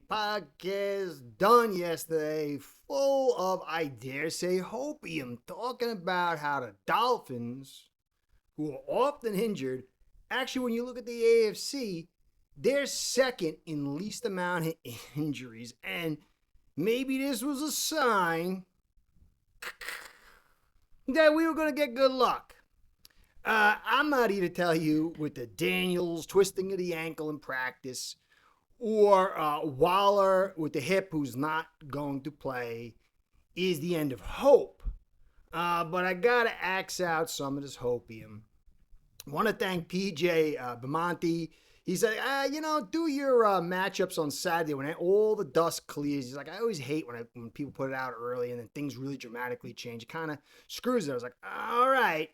podcast done yesterday, full of, I dare say, hopium, talking about how the Dolphins, who are often injured, actually, when you look at the AFC, they're second in least amount of injuries. And maybe this was a sign that we were going to get good luck. I'm not here to tell you with the Daniels twisting of the ankle in practice or Waller with the hip who's not going to play is the end of hope. But I got to axe out some of this hopium. I want to thank PJ Bamonte. He said, do your matchups on Saturday when all the dust clears. He's like, I always hate when people put it out early and then things really dramatically change. It kind of screws it. I was like, all right.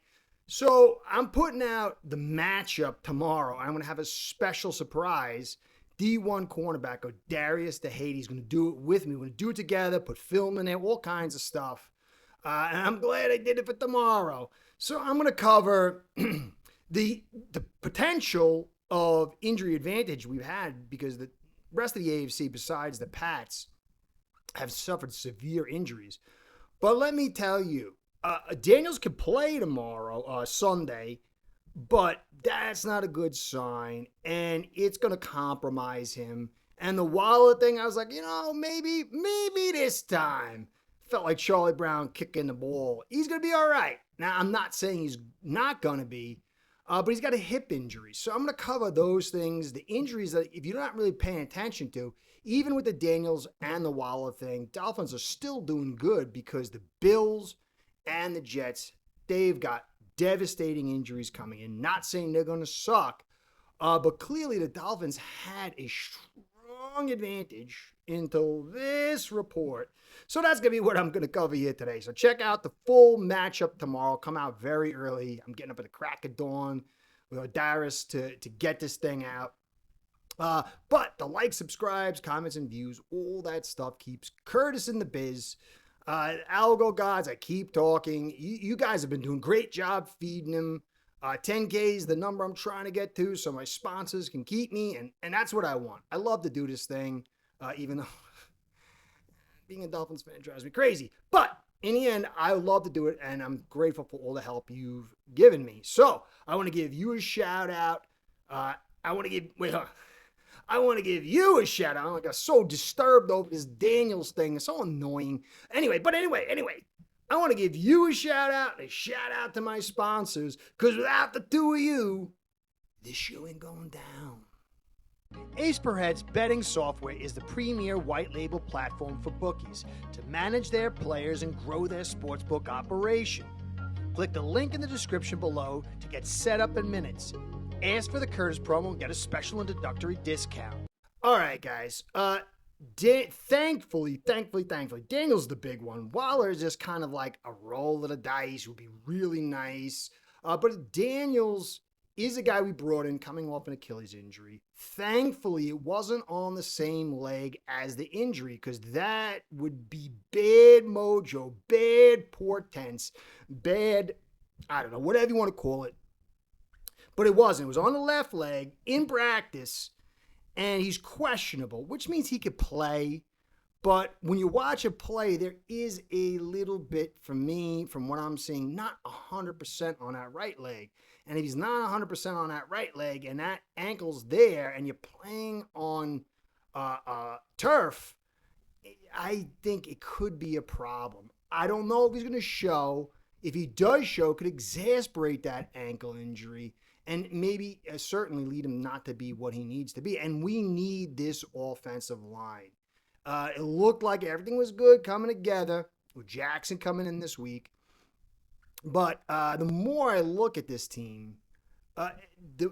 So I'm putting out the matchup tomorrow. I'm going to have a special surprise. D1 cornerback, Darius DeHate. He's going to do it with me. We're going to do it together, put film in there, all kinds of stuff. And I'm glad I did it for tomorrow. So I'm going to cover the potential of injury advantage we've had because the rest of the AFC, besides the Pats, have suffered severe injuries. But let me tell you, Daniels could play tomorrow, Sunday, but that's not a good sign, and it's going to compromise him. And the Waller thing, I was like, maybe this time. Felt like Charlie Brown kicking the ball. He's going to be all right. Now, I'm not saying he's not going to be, but he's got a hip injury. So I'm going to cover those things, the injuries that if you're not really paying attention to, even with the Daniels and the Waller thing, Dolphins are still doing good because the Bills and the Jets, they've got devastating injuries coming in. Not saying they're going to suck, but clearly the Dolphins had a strong advantage until this report. So that's going to be what I'm going to cover here today. So check out the full matchup tomorrow. Come out very early. I'm getting up at the crack of dawn with Darius to get this thing out. But the likes, subscribes, comments, and views, all that stuff keeps Curtis in the biz. Algo gods, I keep talking. You guys have been doing a great job feeding him. 10K is the number I'm trying to get to so my sponsors can keep me, and that's what I want. I love to do this thing, even though being a Dolphins fan drives me crazy. But in the end, I love to do it, and I'm grateful for all the help you've given me. So I want to give you a shout out. I want to give you a shout out. I got so disturbed over this Daniels thing. It's so annoying. Anyway, I want to give you a shout out and a shout out to my sponsors because without the two of you, this show ain't going down. Ace Per Head's betting software is the premier white label platform for bookies to manage their players and grow their sportsbook operation. Click the link in the description below to get set up in minutes. Ask for the Curtis promo and get a special introductory discount. All right, guys. Thankfully, Daniel's the big one. Waller is just kind of like a roll of the dice. Would be really nice. But Daniels is a guy we brought in coming off an Achilles injury. Thankfully, it wasn't on the same leg as the injury because that would be bad mojo, bad portents, bad, I don't know, whatever you want to call it. But it wasn't. It was on the left leg in practice, and he's questionable, which means he could play. But when you watch a play, there is a little bit, for me, from what I'm seeing, not 100% on that right leg. And if he's not 100% on that right leg and that ankle's there and you're playing on turf, I think it could be a problem. I don't know if he's going to show. If he does show, it could exacerbate that ankle injury and maybe certainly lead him not to be what he needs to be. And we need this offensive line. It looked like everything was good coming together with Jackson coming in this week. But the more I look at this team, the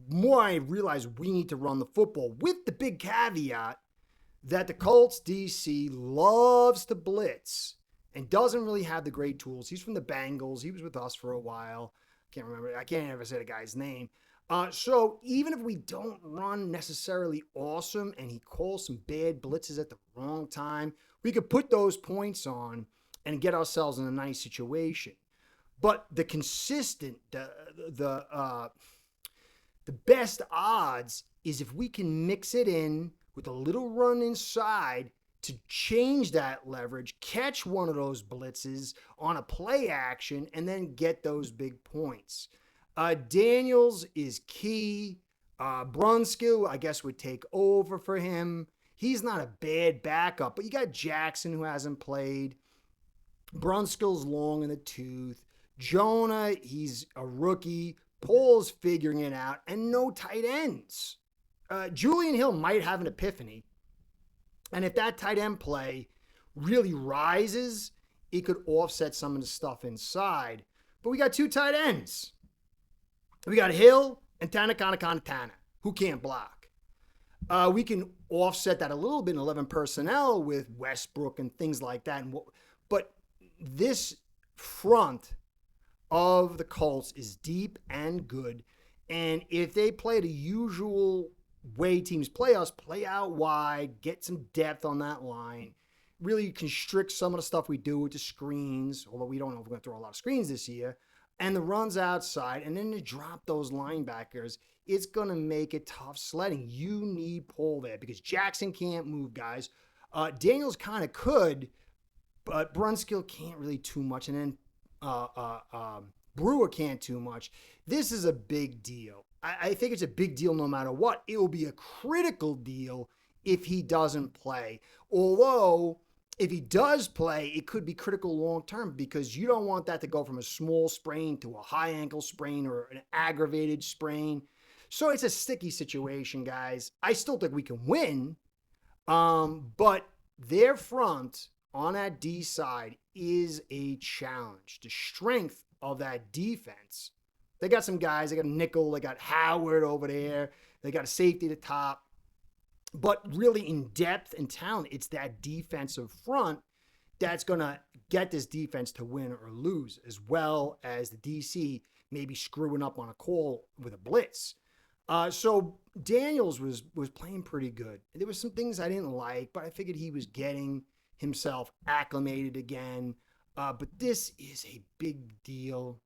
more I realize we need to run the football with the big caveat that the Colts DC loves to blitz and doesn't really have the great tools. He's from the Bengals. He was with us for a while. I can't ever say the guy's name. So even if we don't run necessarily awesome and he calls some bad blitzes at the wrong time, we could put those points on and get ourselves in a nice situation. But the consistent, the best odds is if we can mix it in with a little run inside to change that leverage, catch one of those blitzes on a play action, and then get those big points. Daniels is key. Brunskill, I guess, would take over for him. He's not a bad backup, but you got Jackson, who hasn't played. Brunskill's long in the tooth. Jonah, he's a rookie. Paul's figuring it out, and no tight ends. Julian Hill might have an epiphany, and if that tight end play really rises, it could offset some of the stuff inside. But we got two tight ends. We got Hill and Tana, who can't block. We can offset that a little bit in 11 personnel with Westbrook and things like that. But this front of the Colts is deep and good. And if they play the usual way teams play us, play out wide, get some depth on that line, really constrict some of the stuff we do with the screens, although we don't know if we're going to throw a lot of screens this year, and the runs outside, and then to drop those linebackers, it's going to make it tough sledding. You need Paul there because Jackson can't move, guys. Daniels kind of could, but Brunskill can't really too much, and then Brewer can't too much. This is a big deal. I think it's a big deal no matter what. It will be a critical deal if he doesn't play. Although, if he does play, it could be critical long term because you don't want that to go from a small sprain to a high ankle sprain or an aggravated sprain. So it's a sticky situation, guys. I still think we can win, but their front on that D side is a challenge. The strength of that defense. They got some guys. They got a nickel. They got Howard over there. They got a safety at the top. But really in depth and talent, it's that defensive front that's going to get this defense to win or lose, as well as the DC maybe screwing up on a call with a blitz. So Daniels was playing pretty good. There were some things I didn't like, but I figured he was getting himself acclimated again. But this is a big deal.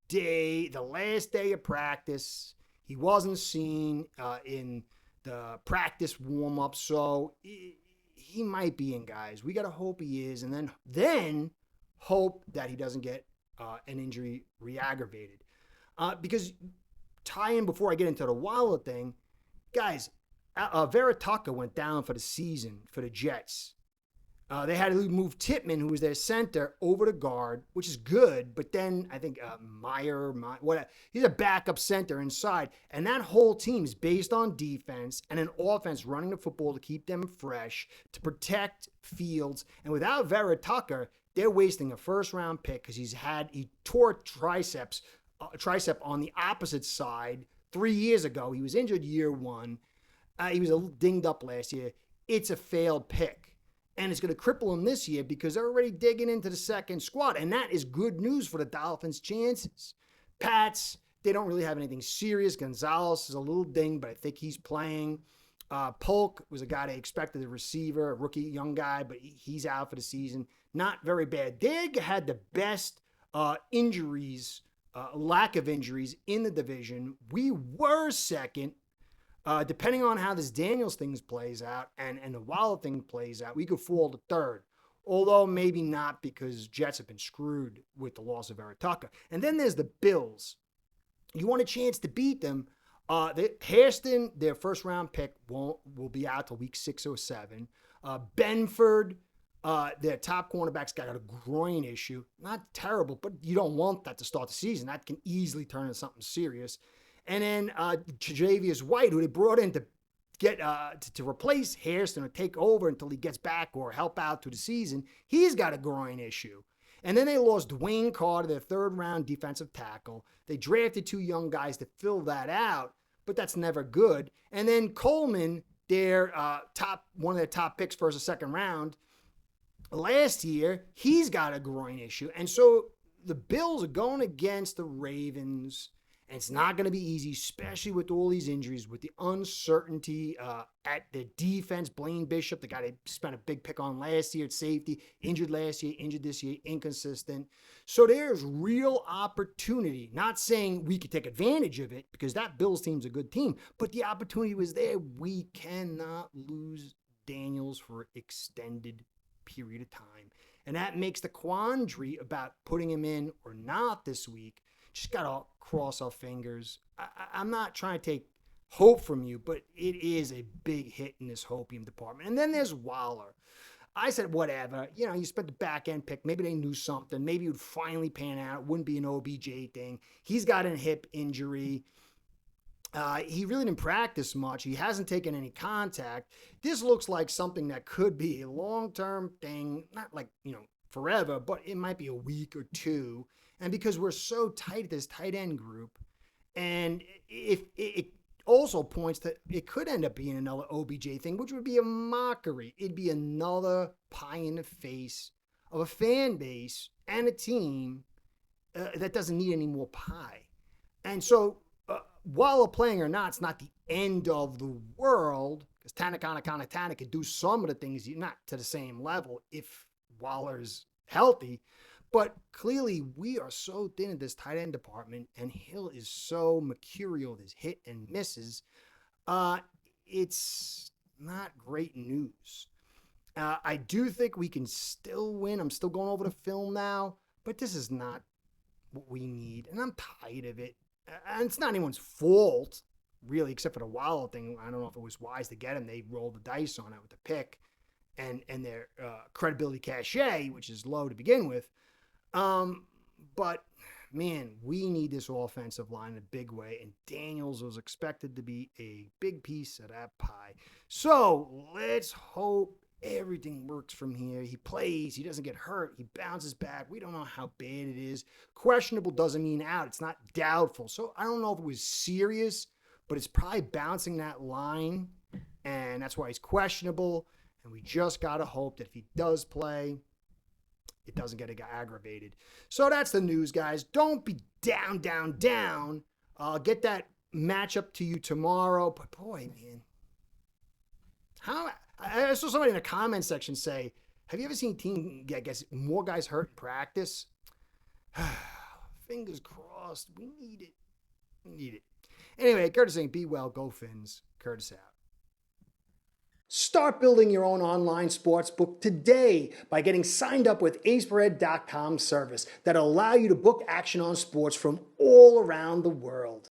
The last day of practice, he wasn't seen in the practice warm-up, so he might be in, guys. We got to hope he is, and then hope that he doesn't get an injury re-aggravated. Because tie in before I get into the Waller thing, guys, Vera Tucker went down for the season for the Jets. They had to move Tippmann, who was their center, over to guard, which is good. But then I think Meyer, he's a backup center inside. And that whole team is based on defense and an offense running the football to keep them fresh, to protect Fields. And without Vera Tucker, they're wasting a first-round pick because he tore tricep on the opposite side 3 years ago. He was injured year one. He was a little dinged up last year. It's a failed pick. And it's going to cripple him this year because they're already digging into the second squad. And that is good news for the Dolphins' chances. Pats, they don't really have anything serious. Gonzalez is a little dinged, but I think he's playing. Polk was a guy they expected, a receiver, a rookie, young guy, but he's out for the season. Not very bad. They had the best injuries, lack of injuries in the division. We were second. Depending on how this Daniels thing plays out and the Waller thing plays out, we could fall to third. Although maybe not because Jets have been screwed with the loss of Eric Tucker. And then there's the Bills. You want a chance to beat them. Hairston, their first round pick, will be out till week 6 or 7. Benford, their top cornerback's got a groin issue. Not terrible, but you don't want that to start the season. That can easily turn into something serious. And then Tre'Davious White, who they brought in to get to replace Hairston or take over until he gets back or help out through the season, he's got a groin issue. And then they lost Dwayne Carter, their third-round defensive tackle. They drafted 2 young guys to fill that out, but that's never good. And then Coleman, their one of their top picks first or second round, last year, he's got a groin issue. And so the Bills are going against the Ravens. And it's not going to be easy, especially with all these injuries, with the uncertainty at the defense. Blaine Bishop, the guy they spent a big pick on last year at safety, injured last year, injured this year, inconsistent. So there's real opportunity. Not saying we could take advantage of it because that Bills team's a good team, but the opportunity was there. We cannot lose Daniels for an extended period of time. And that makes the quandary about putting him in or not this week. Just got to cross our fingers. I'm not trying to take hope from you, but it is a big hit in this hopium department. And then there's Waller. I said, whatever. You spent the back end pick. Maybe they knew something. Maybe it would finally pan out. It wouldn't be an OBJ thing. He's got a hip injury. He really didn't practice much. He hasn't taken any contact. This looks like something that could be a long-term thing. Not like, forever, but it might be a week or two. And because we're so tight at this tight end group, and if it also points to it could end up being another OBJ thing, which would be a mockery. It'd be another pie in the face of a fan base and a team that doesn't need any more pie. And so while playing or not, it's not the end of the world because Tanaka could do some of the things, not to the same level if Waller's healthy. But clearly, we are so thin in this tight end department, and Hill is so mercurial with his hit and misses. It's not great news. I do think we can still win. I'm still going over the film now, but this is not what we need, and I'm tired of it. And it's not anyone's fault, really, except for the Waller thing. I don't know if it was wise to get him. They rolled the dice on it with the pick and their credibility cachet, which is low to begin with. But man, we need this offensive line in a big way, and Daniels was expected to be a big piece of that pie. So let's hope everything works from here. He plays, he doesn't get hurt, he bounces back. We don't know how bad it is. Questionable doesn't mean out. It's not doubtful. So I don't know if it was serious, but it's probably bouncing that line, and that's why he's questionable. And we just got to hope that if he does play, it doesn't get aggravated. So that's the news, guys. Don't be down. I'll get that matchup to you tomorrow. But boy, man, I saw somebody in the comment section say, have you ever seen a team get more guys hurt in practice? Fingers crossed. We need it. Anyway, Curtis saying, be well, go Fins. Curtis out. Start building your own online sportsbook today by getting signed up with aceperhead.com service that'll allow you to book action on sports from all around the world.